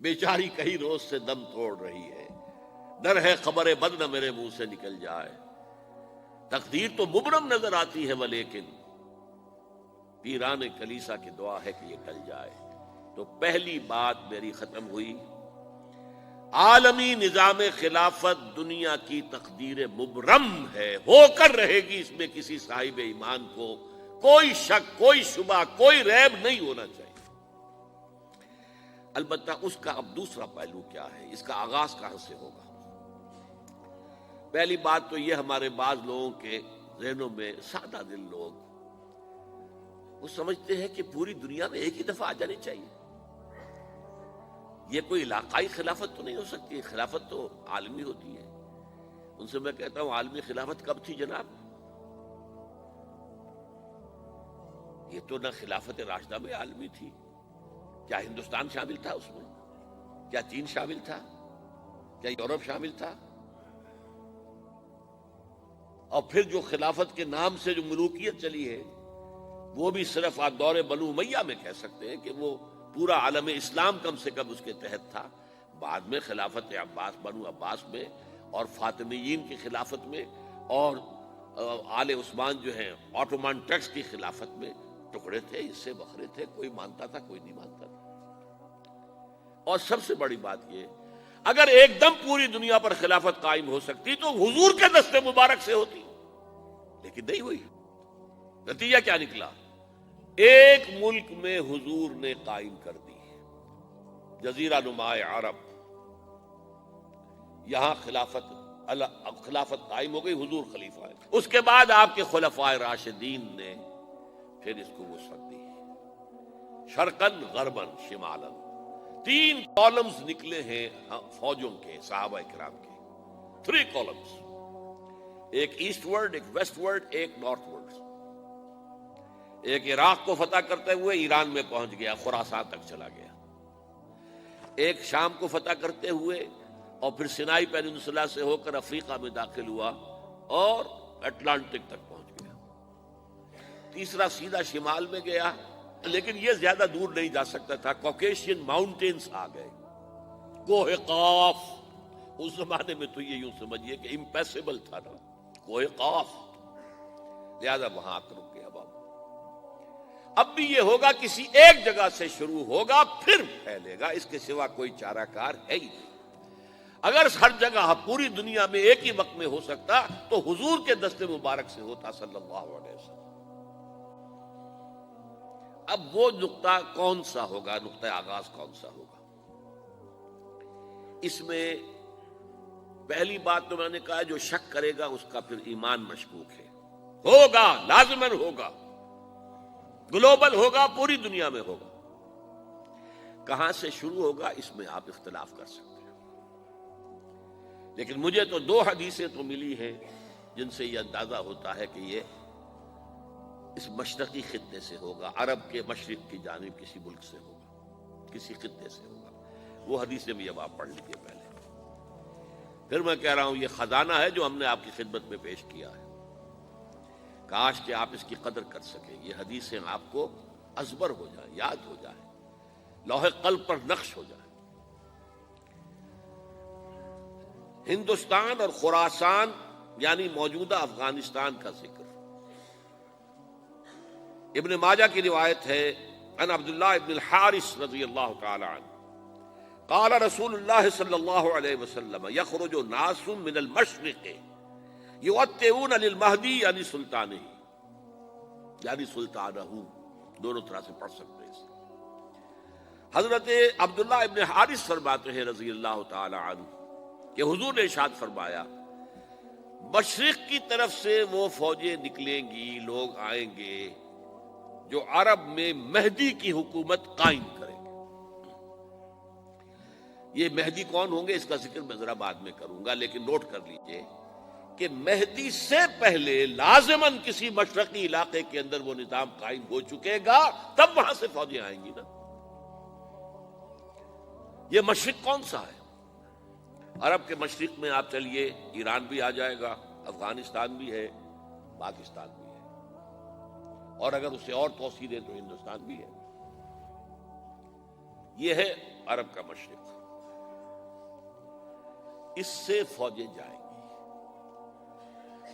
بیچاری کئی روز سے دم توڑ رہی ہے، ڈر ہے خبر بد نہ میرے منہ سے نکل جائے، تقدیر تو مبرم نظر آتی ہے ولیکن پیران کلیسا کی دعا ہے کہ یہ ٹل جائے۔ تو پہلی بات میری ختم ہوئی، عالمی نظام خلافت دنیا کی تقدیر مبرم ہے، ہو کر رہے گی، اس میں کسی صاحب ایمان کو کوئی شک، کوئی شبہ، کوئی ریب نہیں ہونا چاہیے۔ البتہ اس کا اب دوسرا پہلو کیا ہے، اس کا آغاز کہاں سے ہوگا؟ پہلی بات تو یہ، ہمارے بعض لوگوں کے ذہنوں میں، سادہ دل لوگ وہ سمجھتے ہیں کہ پوری دنیا میں ایک ہی دفعہ آ جانی چاہیے، یہ کوئی علاقائی خلافت تو نہیں ہو سکتی، خلافت تو عالمی ہوتی ہے۔ ان سے میں کہتا ہوں عالمی خلافت کب تھی جناب؟ یہ تو نہ خلافت راشدہ میں عالمی تھی، کیا ہندوستان شامل تھا اس میں؟ کیا چین شامل تھا؟ کیا یورپ شامل تھا؟ اور پھر جو خلافت کے نام سے جو ملوکیت چلی ہے وہ بھی صرف آپ دور بنو امیہ میں کہہ سکتے ہیں کہ وہ پورا عالم اسلام کم سے کم اس کے تحت تھا۔ بعد میں خلافت عباس، بنو عباس میں اور فاطمیین کی خلافت میں اور آل عثمان جو ہیں آٹومان ٹرکس کی خلافت میں ٹکڑے تھے، حصے بکھرے تھے، کوئی مانتا تھا کوئی نہیں مانتا تھا۔ اور سب سے بڑی بات یہ، اگر ایک دم پوری دنیا پر خلافت قائم ہو سکتی تو حضور کے دست مبارک سے ہوتی، لیکن نہیں ہوئی۔ نتیجہ کیا نکلا؟ ایک ملک میں حضور نے قائم کر دی، جزیرہ نما عرب، یہاں خلافت قائم ہو گئی، حضور خلیفہ ہے۔ اس کے بعد آپ کے خلفائے راشدین نے پھر اس کو وسعت دی، شرقاً غرباً شمالاً، 3 کالمز نکلے ہیں فوجوں کے، صحابہ کرام کے، 3 کالمز، ایک ایسٹ ورڈ، ایک ویسٹ ورڈ، ایک نارتھ ورڈ۔ ایک عراق کو فتح کرتے ہوئے ایران میں پہنچ گیا، خراسان تک چلا گیا، ایک شام کو فتح کرتے ہوئے اور پھر سینائی پیننسولا سے ہو کر افریقہ میں داخل ہوا اور اٹلانٹک تک پہنچ گیا، تیسرا سیدھا شمال میں گیا، لیکن یہ زیادہ دور نہیں جا سکتا تھا، کوکیشین ماؤنٹینز آ گئے، کوہ قاف، اس زمانے میں تو یہ یوں سمجھیے کہ امپیسیبل تھا نا، کوہ قاف، لہذا وہاں آ کر رک گیا بابا۔ اب بھی یہ ہوگا، کسی ایک جگہ سے شروع ہوگا پھر پھیلے گا، اس کے سوا کوئی چارہ کار ہے ہی نہیں۔ اگر ہر جگہ پوری دنیا میں ایک ہی وقت میں ہو سکتا تو حضور کے دست مبارک سے ہوتا صلی اللہ علیہ وسلم۔ اب وہ نقطہ کون سا ہوگا، نقطہ آغاز کون سا ہوگا؟ اس میں پہلی بات تو میں نے کہا، جو شک کرے گا اس کا پھر ایمان مشکوک ہے، ہوگا، لازماً ہوگا، گلوبل ہوگا، پوری دنیا میں ہوگا۔ کہاں سے شروع ہوگا اس میں آپ اختلاف کر سکتے ہیں، لیکن مجھے تو 2 حدیثیں تو ملی ہیں جن سے یہ اندازہ ہوتا ہے کہ یہ اس مشرقی خطے سے ہوگا، عرب کے مشرق کی جانب کسی ملک سے ہوگا، کسی خطے سے ہوگا۔ وہ حدیثیں بھی اب آپ پڑھ لیجیے پہلے، پھر میں کہہ رہا ہوں یہ خزانہ ہے جو ہم نے آپ کی خدمت میں پیش کیا ہے، کاش کہ آپ اس کی قدر کر سکیں، یہ حدیثیں آپ کو ازبر ہو جائیں، یاد ہو جائیں، لوح قلب پر نقش ہو جائیں۔ ہندوستان اور خراسان یعنی موجودہ افغانستان کا ذکر ابن ماجہ کی روایت ہے، عن عبداللہ ابن الحارث رضی اللہ تعالی عنہ قال رسول اللہ صلی اللہ علیہ وسلم یخرج ناس من المشرق یؤتئون للمہدی یعنی سلطانہ، یعنی سلطانہ، دونوں طرح سے پڑھ سکتے ہیں۔ حضرت عبداللہ ابن حارث فرماتے ہیں رضی اللہ تعالی عنہ کہ حضور نے ارشاد فرمایا، مشرق کی طرف سے وہ فوجیں نکلیں گی، لوگ آئیں گے جو عرب میں مہدی کی حکومت قائم کریں گے۔ یہ مہدی کون ہوں گے اس کا ذکر میں ذرا بعد میں کروں گا، لیکن نوٹ کر لیجئے کہ مہدی سے پہلے لازماً کسی مشرقی علاقے کے اندر وہ نظام قائم ہو چکے گا، تب وہاں سے فوجیں آئیں گی نا۔ یہ مشرق کون سا ہے؟ عرب کے مشرق میں آپ چلیے، ایران بھی آ جائے گا، افغانستان بھی ہے، پاکستان بھی ہے، اور اگر اسے اور توسیع دیں تو ہندوستان بھی ہے۔ یہ ہے عرب کا مشرق، اس سے فوجیں جائیں گی۔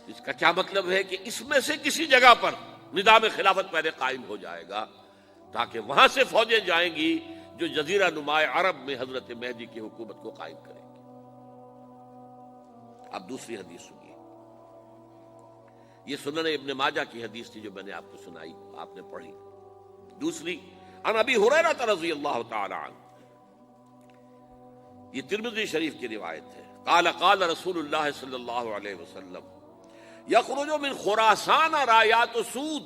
اس کا کیا مطلب ہے کہ اس میں سے کسی جگہ پر نظام خلافت پہلے قائم ہو جائے گا، تاکہ وہاں سے فوجیں جائیں گی جو جزیرہ نما عرب میں حضرت مہدی کی حکومت کو قائم کریں گی۔ اب دوسری حدیث سنیے، یہ سنن ابن ماجہ کی حدیث تھی جو میں نے آپ کو سنائی، آپ نے پڑھی۔ دوسری، عن ابی ہریرہ رضی اللہ تعالی عنہ، یہ ترمذی شریف کی روایت ہے، قال قال رسول اللہ صلی اللہ علیہ وسلم یخرج من خراسان رایات سود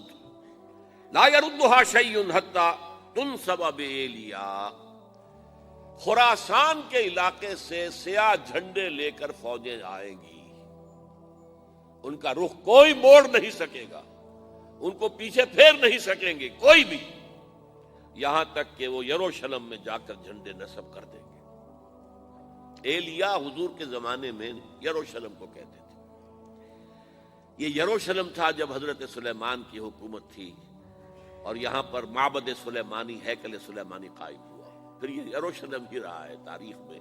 لا يردها شیء حتی تنصب بإیلیا، خراسان کے علاقے سے سیاہ جھنڈے لے کر فوجیں آئیں گی، ان کا رخ کوئی موڑ نہیں سکے گا، ان کو پیچھے پھیر نہیں سکیں گے کوئی بھی، یہاں تک کہ وہ یروشلم میں جا کر جھنڈے نصب کر دیں گے۔ ایلیا حضور کے زمانے میں یروشلم کو کہتے تھے۔ یہ یروشلم تھا جب حضرت سلیمان کی حکومت تھی اور یہاں پر معبد سلیمانی، ہیکل سلیمانی قائم ہوا، پھر یہ یروشلم ہی رہا ہے تاریخ میں،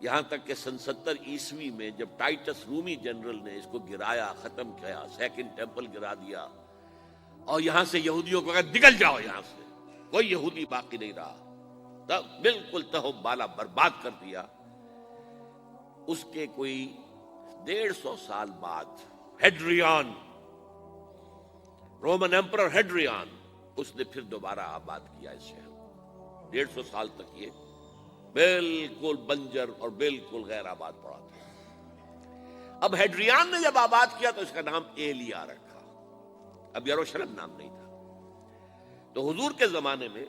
یہاں تک کہ سن 70 عیسوی میں جب ٹائٹس رومی جنرل نے اس کو گرایا، ختم کیا، سیکنڈ ٹیمپل گرا دیا، اور یہاں سے یہودیوں کو کہا نکل جاؤ یہاں سے، کوئی یہودی باقی نہیں رہا، تب بالکل تہو بالا برباد کر دیا۔ اس کے کوئی 150 سال بعد ہیڈریان، رومن ایمپرر ہیڈریان، اس نے پھر دوبارہ آباد کیا اس شہر کو۔ 150 سال تک یہ بالکل بنجر اور بالکل غیر آباد پڑا تھا۔ اب ہیڈریان نے جب آباد کیا تو اس کا نام ایلیا رکھا، اب یروشلم نام نہیں تھا، تو حضور کے زمانے میں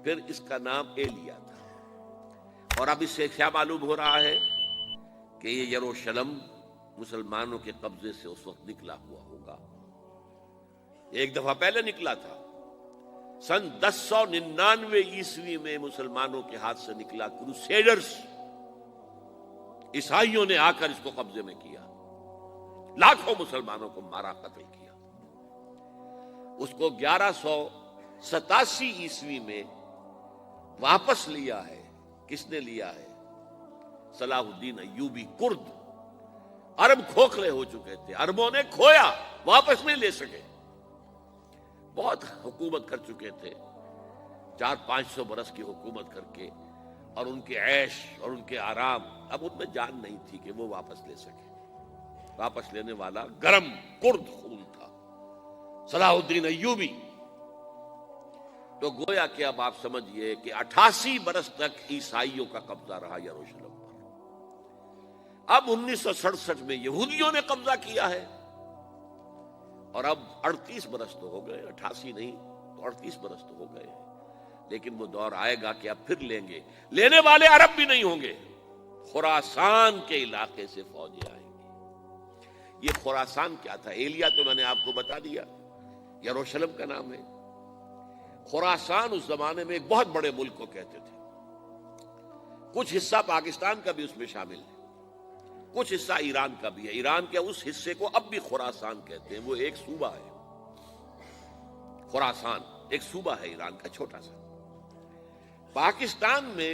پھر اس کا نام ایلیا تھا۔ اور اب اس سے کیا معلوم ہو رہا ہے کہ یہ یروشلم مسلمانوں کے قبضے سے اس وقت نکلا ہوا ہوگا، ایک دفعہ پہلے نکلا تھا، سن 1099 عیسوی میں مسلمانوں کے ہاتھ سے نکلا، کروسیڈرز عیسائیوں نے آ کر اس کو قبضے میں کیا، لاکھوں مسلمانوں کو مارا، قتل کیا۔ اس کو 1187 عیسوی میں واپس لیا ہے۔ کس نے لیا ہے؟ صلاح الدین ایوبی، کرد۔ عرب کھوکھلے ہو چکے تھے، عربوں نے کھویا، واپس نہیں لے سکے، بہت حکومت کر چکے تھے، 400-500 برس کی حکومت کر کے، اور ان کے عیش اور ان کے آرام، اب ان میں جان نہیں تھی کہ وہ واپس لے سکے۔ واپس لینے والا گرم کرد خون تھا، صلاح الدین ایوبی۔ تو گویا کہ اب آپ سمجھئے کہ 88 برس تک عیسائیوں کا قبضہ رہا یروشلم پر۔ اب 1967 میں یہودیوں نے قبضہ کیا ہے، اور اب 38 برس تو ہو گئے، 88 نہیں تو 38 برس تو ہو گئے، لیکن وہ دور آئے گا کہ اب پھر لیں گے، لینے والے عرب بھی نہیں ہوں گے، خراسان کے علاقے سے فوجیں آئیں گی۔ یہ خراسان کیا تھا؟ ایلیا تو میں نے آپ کو بتا دیا، یروشلم کا نام ہے۔ خراسان اس زمانے میں ایک بہت بڑے ملک کو کہتے تھے، کچھ حصہ پاکستان کا بھی اس میں شامل ہے، کچھ حصہ ایران کا بھی ہے، ایران کے اس حصے کو اب بھی خراسان کہتے ہیں، وہ ایک صوبہ ہے، خراسان ایک صوبہ ہے ایران کا چھوٹا سا۔ پاکستان میں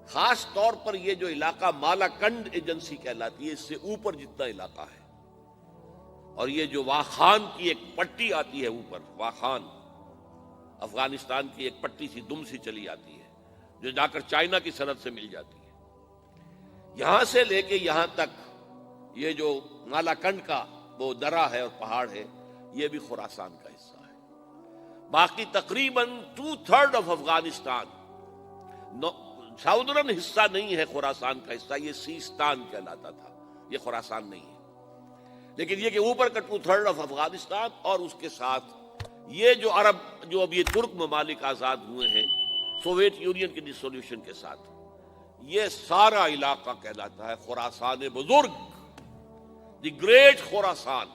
خاص طور پر یہ جو علاقہ مالا کنڈ ایجنسی کہلاتی ہے، اس سے اوپر جتنا علاقہ ہے، اور یہ جو واخان کی ایک پٹی آتی ہے اوپر، واخان افغانستان کی ایک پٹی سی دم سی چلی آتی ہے جو جا کر چائنا کی سرحد سے مل جاتی ہے، یہاں سے لے کے یہاں تک یہ جو مالا کنڈ کا وہ درہ ہے اور پہاڑ ہے، یہ بھی خراسان کا حصہ ہے۔ باقی تقریباً 2/3 آف افغانستان ساؤدرن حصہ نہیں ہے خراسان کا حصہ، یہ سیستان کہلاتا تھا، یہ خراسان نہیں ہے، لیکن یہ کہ اوپر کا 2/3 آف افغانستان، اور اس کے ساتھ یہ جو عرب جو اب یہ ترک ممالک آزاد ہوئے ہیں سوویت یونین کی ڈسولوشن کے ساتھ، یہ سارا علاقہ کہلاتا ہے خراسان بزرگ، دی گریٹ خراسان۔